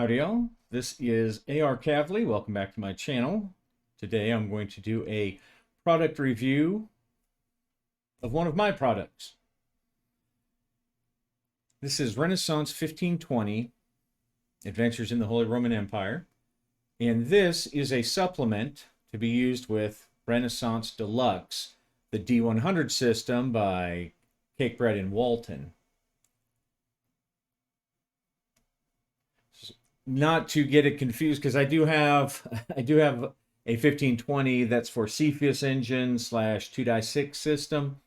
Howdy y'all, this is A.R. Kavli. Welcome back to my channel. Today I'm going to do a product review of one of my products. This is Renaissance 1520, Adventures in the Holy Roman Empire. And this is a supplement to be used with Renaissance Deluxe, the D100 system by Cakebread Walton. Not to get it confused, because I do have a 1520 that's for Cepheus engine / 2.6 system.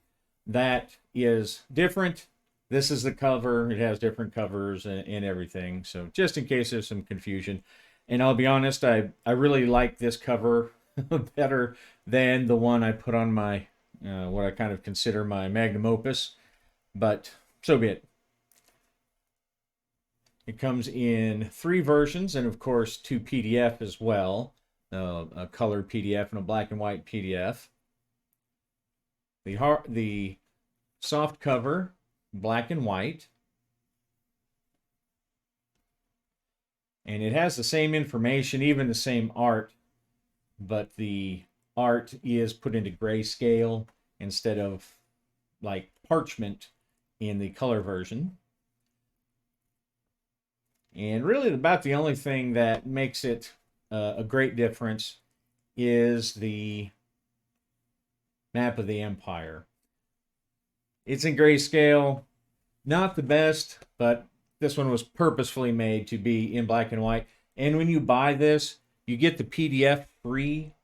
That is different. This is the cover. It has different covers and everything. So just in case there's some confusion. And I'll be honest, I really like this cover better than the one I put on my what I kind of consider my magnum opus. But so be it. It comes in 3 versions and, of course, 2 PDF as well, a colored PDF and a black and white PDF. The soft cover, black and white. And it has the same information, even the same art, but the art is put into grayscale instead of like parchment in the color version. And really about the only thing that makes it a great difference is the map of the empire. It's in grayscale, not the best, but this one was purposefully made to be in black and white. And when you buy this, you get the PDF free.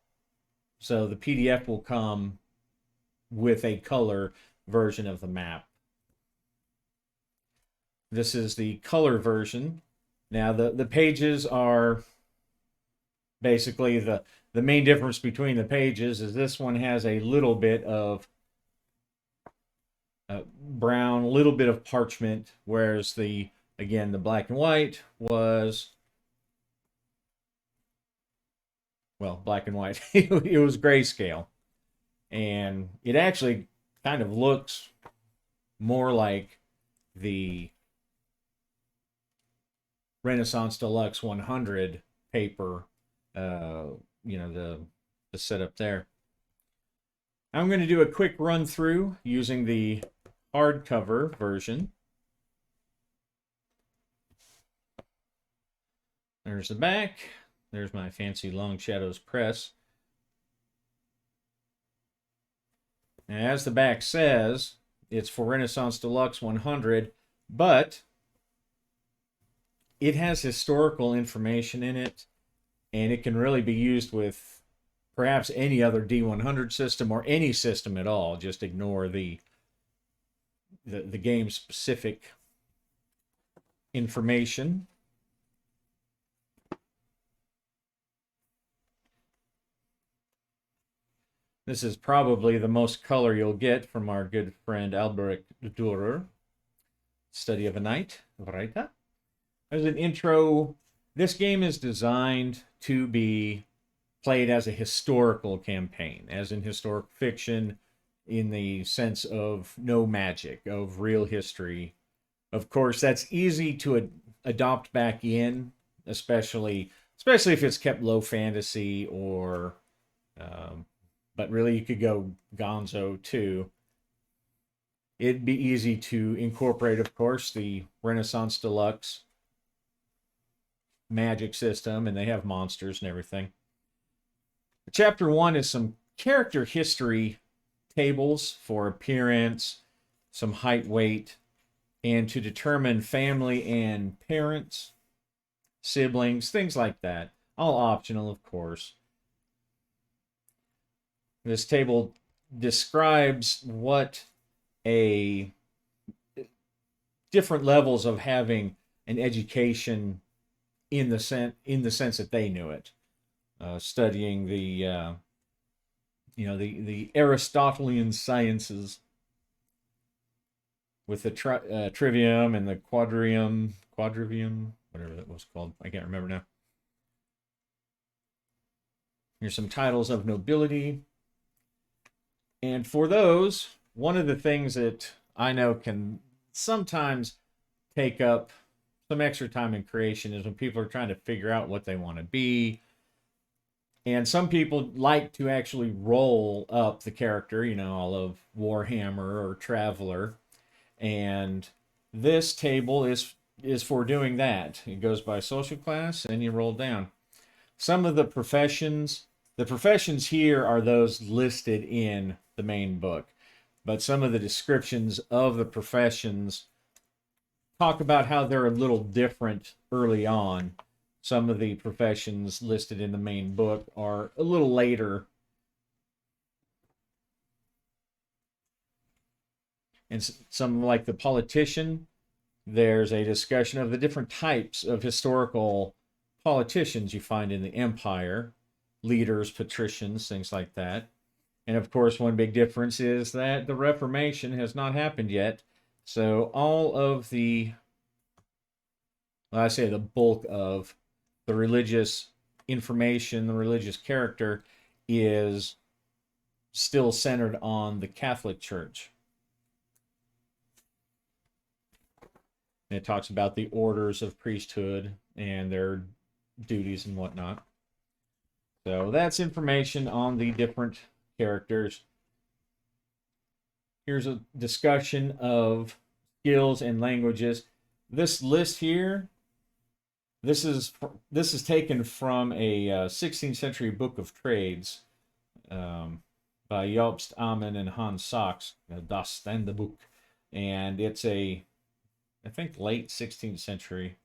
So the PDF will come with a color version of the map. This is the color version. Now, the pages are basically the main difference between the pages is this one has a little bit of brown, a little bit of parchment, whereas the black and white was, well, black and white. It was grayscale. And it actually kind of looks more like the Renaissance Deluxe 100 paper, the setup there. I'm going to do a quick run through using the hardcover version. There's the back. There's my fancy Long Shadows press. Now, as the back says, it's for Renaissance Deluxe 100, but it has historical information in it, and it can really be used with perhaps any other D100 system or any system at all. Just ignore the game specific information. This is probably the most color you'll get from our good friend Albrecht Dürer, Study of a Night, Weiter. As an intro, this game is designed to be played as a historical campaign, as in historic fiction, in the sense of no magic, of real history. Of course, that's easy to adopt back in, especially if it's kept low fantasy or, but really you could go gonzo too. It'd be easy to incorporate, of course, the Renaissance Deluxe magic system, and they have monsters and everything. Chapter 1 is some character history tables for appearance, some height, weight, and to determine family and parents, siblings, things like that. All optional, of course. This table describes what different levels of having an education in the sense that they knew it, studying the Aristotelian sciences with the trivium and the quadrivium, whatever that was called. I can't remember now. Here's some titles of nobility, and for those, one of the things that I know can sometimes take up some extra time in creation is when people are trying to figure out what they want to be. And some people like to actually roll up the character, you know, all of Warhammer or Traveler. And this table is for doing that. It goes by social class and you roll down. Some of the professions here are those listed in the main book. But some of the descriptions of the professions talk about how they're a little different early on. Some of the professions listed in the main book are a little later. And some, like the politician, there's a discussion of the different types of historical politicians you find in the empire, leaders, patricians, things like that. And of course, one big difference is that the Reformation has not happened yet. So all of the, well, I say the bulk of the religious information, the religious character is still centered on the Catholic Church. And it talks about the orders of priesthood and their duties and whatnot. So that's information on the different characters. Here's a discussion of skills and languages. This list here, this is taken from a 16th century book of trades by Jobst Amen and Hans Sachs, Das Standebuch, and it's a, I think, late 16th century,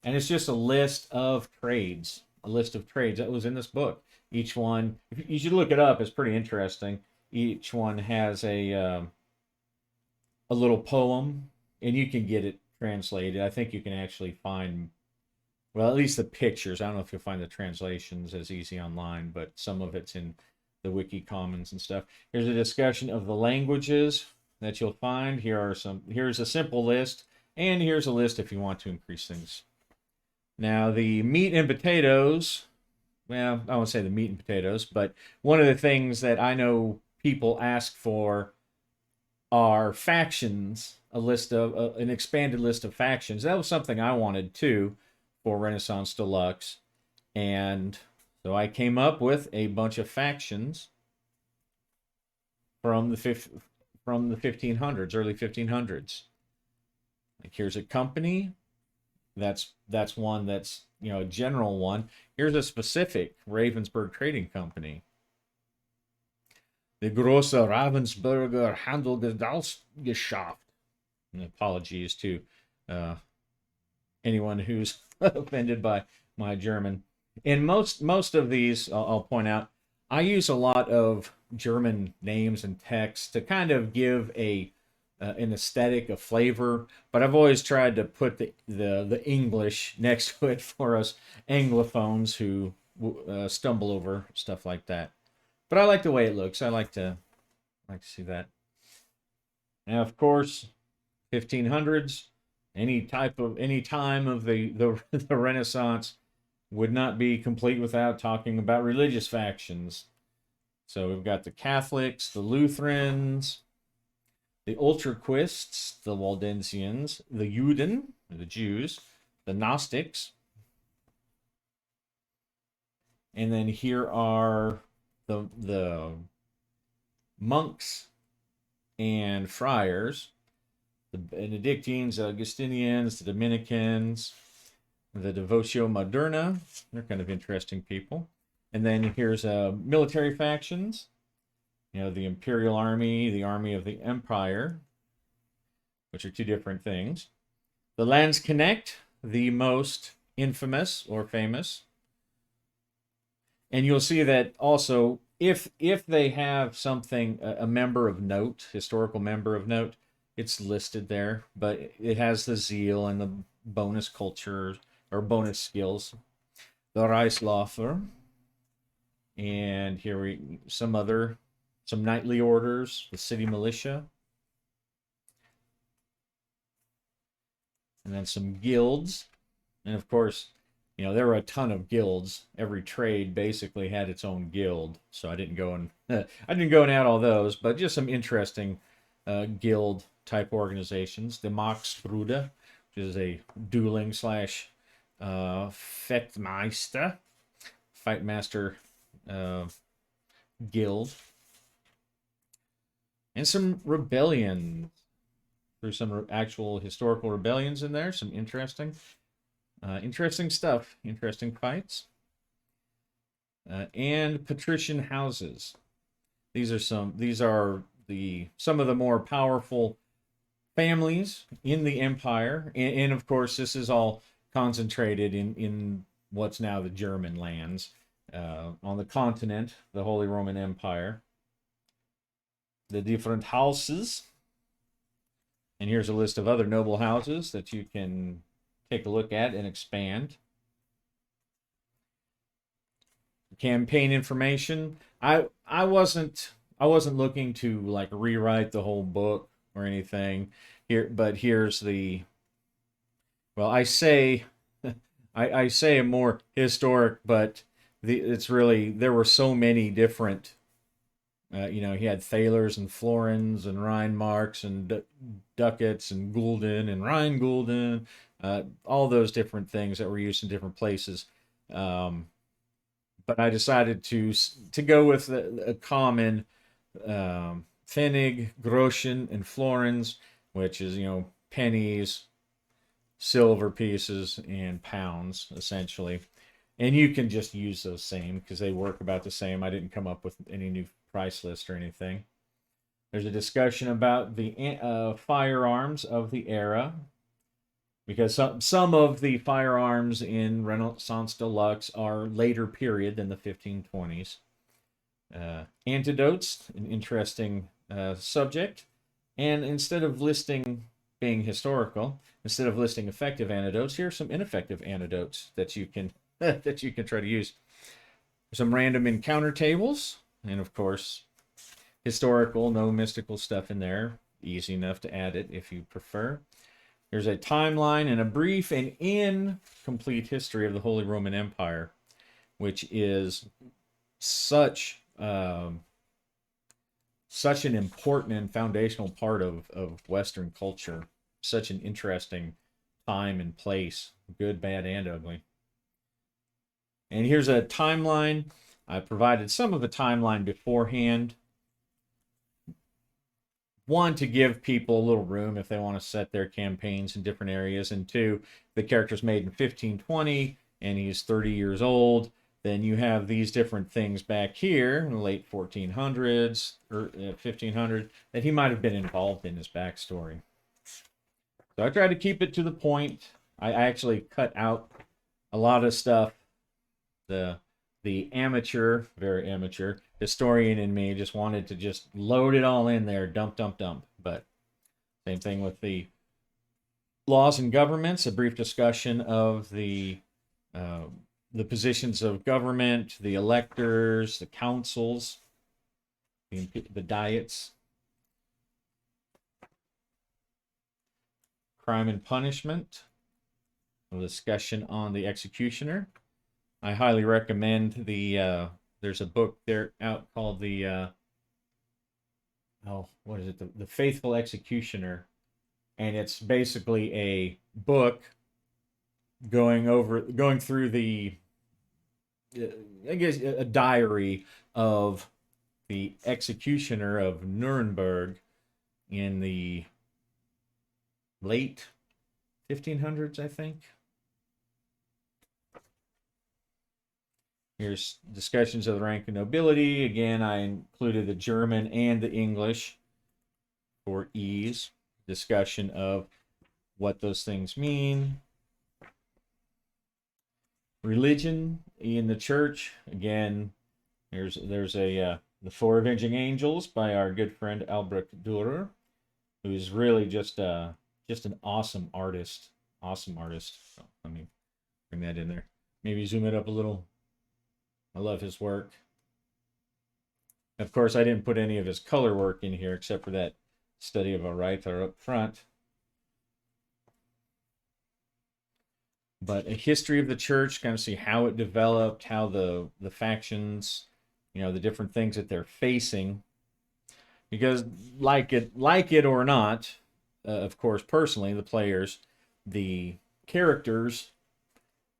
and it's just a list of trades. A list of trades that was in this book. Each one, you should look it up. It's pretty interesting. Each one has a little poem, and you can get it translated. I think you can actually find, well, at least the pictures. I don't know if you'll find the translations as easy online, but some of it's in the Wiki Commons and stuff. Here's a discussion of the languages that you'll find. Here's a simple list, and here's a list if you want to increase things. Now, the meat and potatoes, well, I won't say the meat and potatoes, but one of the things that I know people ask for are factions, a list of, an expanded list of factions. That was something I wanted too for Renaissance Deluxe. And so I came up with a bunch of factions from the 1500s, early 1500s. Like here's a company. That's one that's, you know, a general one. Here's a specific Ravensburg Trading Company. The Grosse Ravensburger Handelsgesellschaft. And apologies to anyone who's offended by my German. In most of these, I'll point out, I use a lot of German names and text to kind of give an aesthetic, a flavor, but I've always tried to put the English next to it for us Anglophones who stumble over stuff like that. But I like the way it looks. I like to see that. Now, of course, 1500s, any time of the Renaissance would not be complete without talking about religious factions. So we've got the Catholics, the Lutherans, the Ultraquists, the Waldensians, the Juden, the Jews, the Gnostics, and then here are the monks and friars, the Benedictines, the Augustinians, the Dominicans, the Devotio Moderna. They're kind of interesting people. And then here's military factions. You know, the Imperial Army, the Army of the Empire, which are two different things. The Landsknecht, the most infamous or famous. And you'll see that also, if they have something, a member of note, historical member of note, it's listed there. But it has the zeal and the bonus culture or bonus skills. The Reichsläufer. And here some knightly orders, the city militia, and then some guilds. And of course, you know, there were a ton of guilds. Every trade basically had its own guild. So I didn't go and add all those, but just some interesting guild type organizations. The Marxbruder, which is a dueling slash Fechtmeister, Fight Master guild. And some rebellions. There's some actual historical rebellions in there. Some interesting stuff. Interesting fights. And patrician houses. These are some of the more powerful families in the empire. And of course, this is all concentrated in what's now the German lands. On the continent, the Holy Roman Empire. The different houses. And here's a list of other noble houses that you can take a look at and expand. Campaign information. I wasn't looking to like rewrite the whole book or anything here, but here's the, well, I say a more historic, but it's really, there were so many different, he had thalers and florins and Rhinemarks and ducats and gulden and Rheingulden, all those different things that were used in different places. But I decided to go with a common Pfennig, Groschen, and florins, which is, pennies, silver pieces, and pounds, essentially. And you can just use those same because they work about the same. I didn't come up with any new price list or anything. There's a discussion about the firearms of the era, because some of the firearms in Renaissance Deluxe are later period than the 1520s. Antidotes, an interesting subject. And instead of listing being historical, instead of listing effective antidotes, here are some ineffective antidotes that you can try to use. Some random encounter tables, and of course, historical, no mystical stuff in there. Easy enough to add it if you prefer. There's a timeline and a brief and incomplete history of the Holy Roman Empire, which is such an important and foundational part of Western culture. Such an interesting time and place, good, bad, and ugly. And here's a timeline. I provided some of the timeline beforehand. One, to give people a little room if they want to set their campaigns in different areas. And two, the character's made in 1520 and he's 30 years old. Then you have these different things back here in the late 1400s or 1500 that he might have been involved in his backstory. So I tried to keep it to the point. I actually cut out a lot of stuff. The amateur, very amateur historian in me just wanted to just load it all in there, dump. But same thing with the laws and governments, a brief discussion of the positions of government, the electors, the councils, the diets, crime and punishment, a discussion on the executioner. I highly recommend there's a book there out called the Faithful Executioner, and it's basically a book going through the I guess a diary of the executioner of Nuremberg in the late 1500s, I think. Here's discussions of the rank of nobility. Again, I included the German and the English for ease. Discussion of what those things mean. Religion in the church. Again, there's The Four Avenging Angels by our good friend Albrecht Dürer, who's really just an awesome artist. Awesome artist. So let me bring that in there. Maybe zoom it up a little. I love his work. Of course, I didn't put any of his color work in here except for that study of a writer up front. But a history of the church, kind of see how it developed, how the factions, the different things that they're facing. Because like it or not, of course, personally, the players, the characters,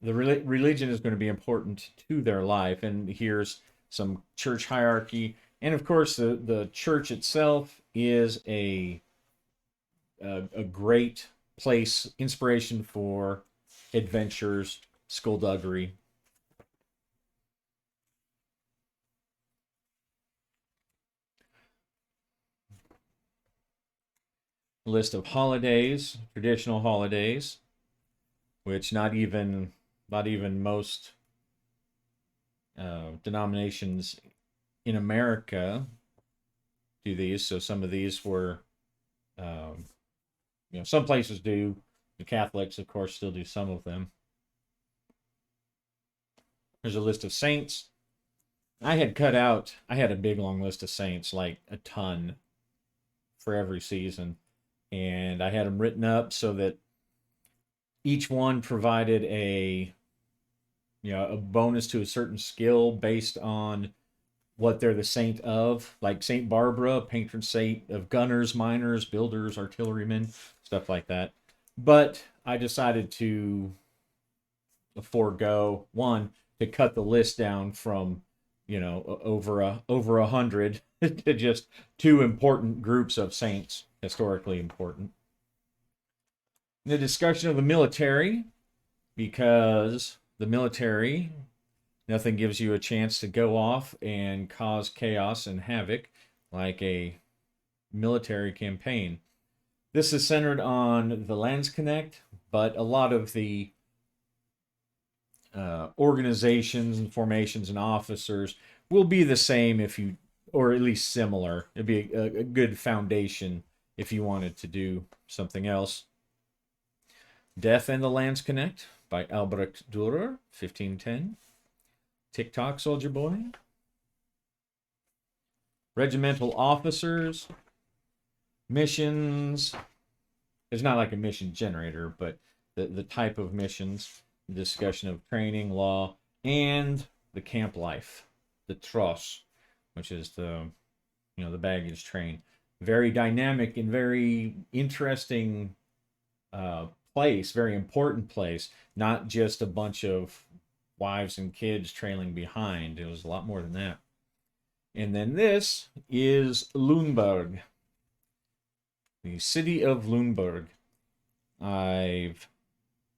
the religion is going to be important to their life. And here's some church hierarchy. And of course, the church itself is a great place, inspiration for adventures, skullduggery. List of holidays, traditional holidays, which not even most denominations in America do these. So some of these were, some places do. The Catholics, of course, still do some of them. There's a list of saints. I had a big long list of saints, like a ton for every season. And I had them written up so that each one provided a bonus to a certain skill based on what they're the saint of, like Saint Barbara, patron saint of gunners, miners, builders, artillerymen, stuff like that. But I decided to forego one, to cut the list down from over 100 to just two important groups of saints, historically important. The discussion of the military, because the military, nothing gives you a chance to go off and cause chaos and havoc like a military campaign. This is centered on the Landsknecht, but a lot of the organizations and formations and officers will be the same or at least similar. It'd be a good foundation if you wanted to do something else. Death and the Landsknecht by Albrecht Dürer, 1510. TikTok Soldier Boy. Regimental officers. Missions. It's not like a mission generator, but the type of missions. Discussion of training, law, and the camp life. The Tross, which is the baggage train. Very dynamic and very interesting place, very important place. Not just a bunch of wives and kids trailing behind. It was a lot more than that. And then this is Lüneburg, the city of Lüneburg. I've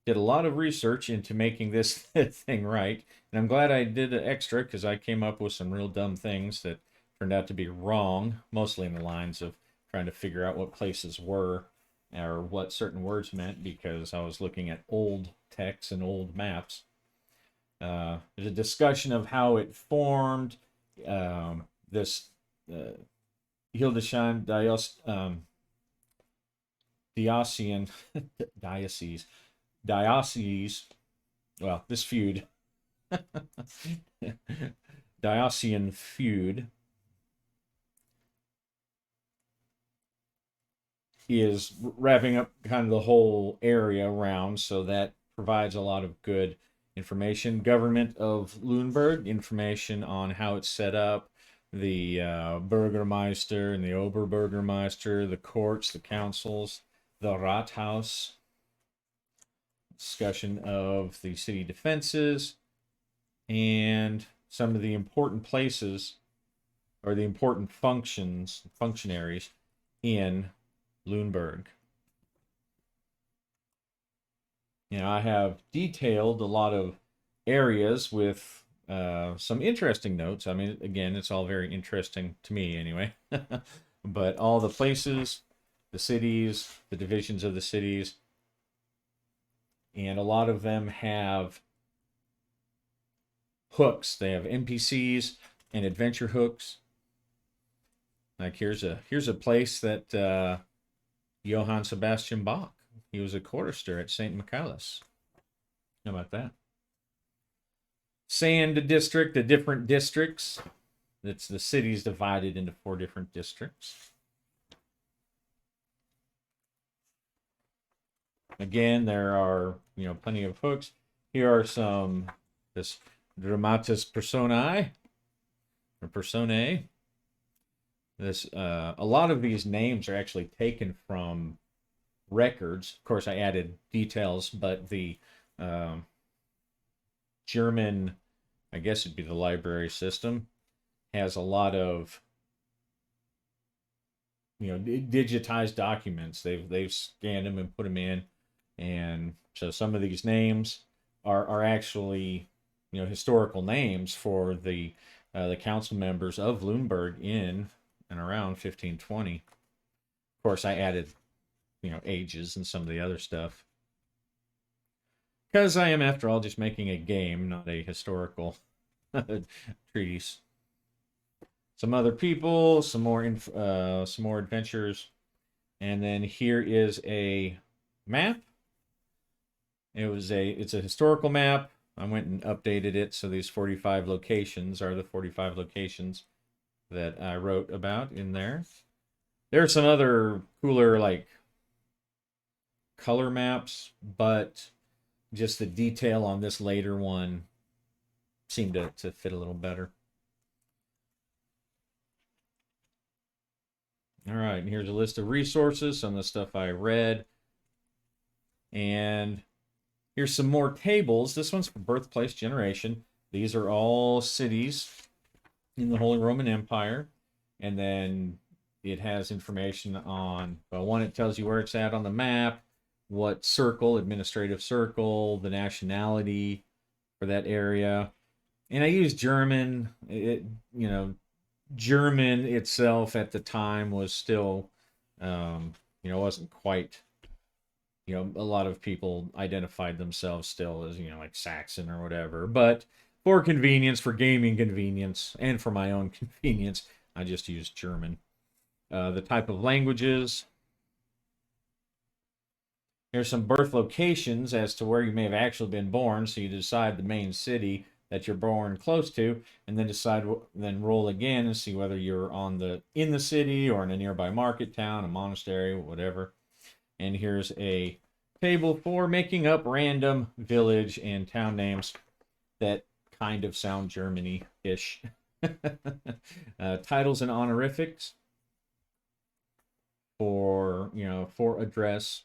did a lot of research into making this thing right, and I'm glad I did an extra because I came up with some real dumb things that turned out to be wrong, mostly in the lines of trying to figure out what places were or what certain words meant because I was looking at old texts and old maps. There's a discussion of how it formed. This Hildesheim diocese, well, this feud, Diocesian feud, is wrapping up kind of the whole area around, so that provides a lot of good information. Government of Lüneburg, information on how it's set up, the Burgermeister and the Oberbürgermeister, the courts, the councils, the Rathaus, discussion of the city defenses, and some of the important places or the important functionaries in Lüneburg. I have detailed a lot of areas with some interesting notes. I mean, again, it's all very interesting to me anyway. But all the places, the cities, the divisions of the cities, and a lot of them have hooks. They have NPCs and adventure hooks. Like here's a place that Johann Sebastian Bach, he was a chorister at St. Michaelis. How about that? Sand district, the different districts. It's the city's divided into 4 different districts. Again, there are plenty of hooks. Here are this dramatis personae or personae. This a lot of these names are actually taken from records. Of course, I added details, but the um, German, I guess it'd be the library system, has a lot of digitized documents. They've scanned them and put them in, and so some of these names are actually historical names for the council members of Lüneburg in and around 1520. Of course, I added ages and some of the other stuff because I am, after all, just making a game, not a historical treatise. Some other people, some more adventures, and then here is a map. It's a historical map. I went and updated it, so these 45 locations are the 45 locations that I wrote about in there. There are some other cooler like color maps, but just the detail on this later one seemed to fit a little better. All right, and here's a list of resources, some of the stuff I read. And here's some more tables. This one's for birthplace generation. These are all cities in the Holy Roman Empire. And then it has information on, well, one, it tells you where it's at on the map, what circle, administrative circle, the nationality for that area. And I use German. German itself at the time was still, wasn't quite, a lot of people identified themselves still as, like Saxon or whatever. But for convenience, for gaming convenience, and for my own convenience, I just used German. The type of languages. Here's some birth locations as to where you may have actually been born. So you decide the main city that you're born close to, and then roll again and see whether you're in the city or in a nearby market town, a monastery, whatever. And here's a table for making up random village and town names that kind of sound Germany-ish. Titles and honorifics for address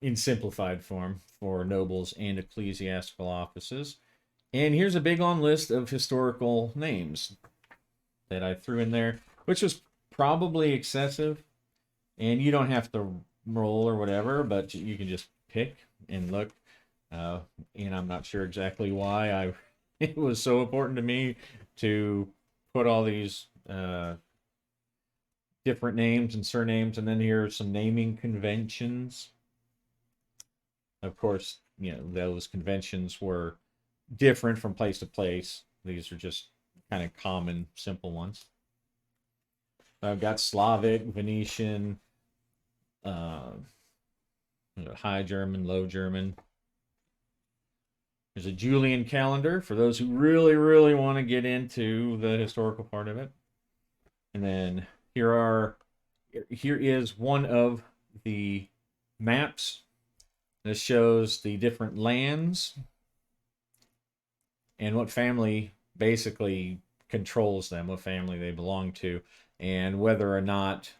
in simplified form for nobles and ecclesiastical offices. And here's a big on list of historical names that I threw in there, which was probably excessive. And you don't have to roll or whatever, but you can just pick and look. And I'm not sure exactly why it was so important to me to put all these different names and surnames. And then here are some naming conventions. Of course, those conventions were different from place to place. These are just kind of common, simple ones. I've got Slavic, Venetian, High German, Low German. There's a Julian calendar for those who really, really want to get into the historical part of it. And then here is one of the maps. This shows the different lands and what family basically controls them, what family they belong to, and whether or not,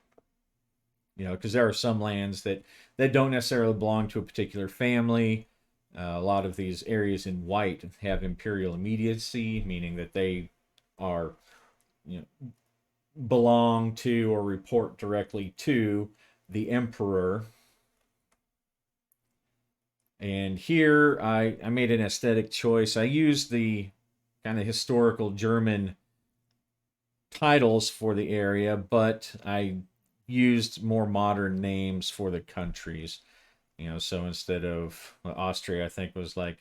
because there are some lands that don't necessarily belong to a particular family. A lot of these areas in white have imperial immediacy, meaning that they are, belong to or report directly to the emperor. And here I made an aesthetic choice. I used the kind of historical German titles for the area, but I used more modern names for the countries. So instead of Austria, I think was like,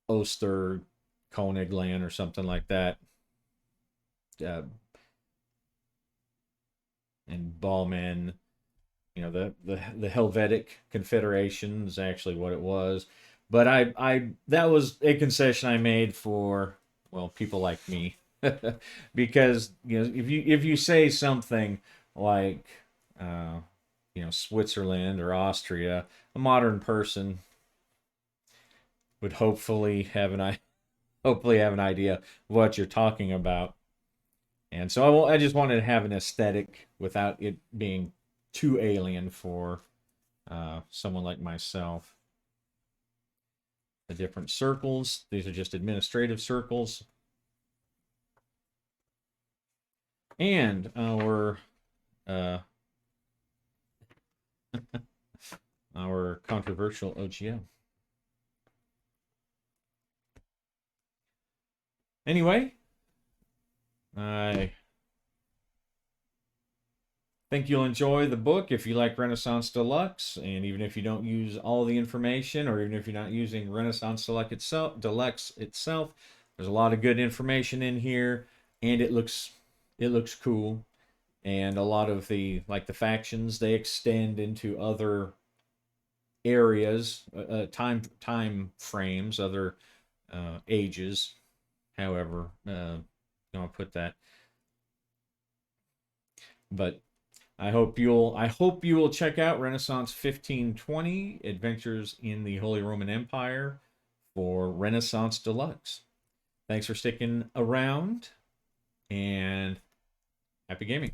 Oster Königland or something like that. And Ballman, the Helvetic Confederation is actually what it was. But that was a concession I made for, well, people like me. Because if you say something like Switzerland or Austria, a modern person would hopefully have an idea of what you're talking about. And so I just wanted to have an aesthetic without it being too alien for someone like myself. The different circles, these are just administrative circles. And our our controversial OGL. Anyway, I think you'll enjoy the book if you like Renaissance Deluxe, and even if you don't use all the information, or even if you're not using Renaissance Deluxe itself, there's a lot of good information in here, and it looks cool. And a lot of the factions, they extend into other areas, time frames, other ages. However, I'll put that. But I hope you will check out Renaissance 1520 Adventures in the Holy Roman Empire for Renaissance Deluxe. Thanks for sticking around, and happy gaming.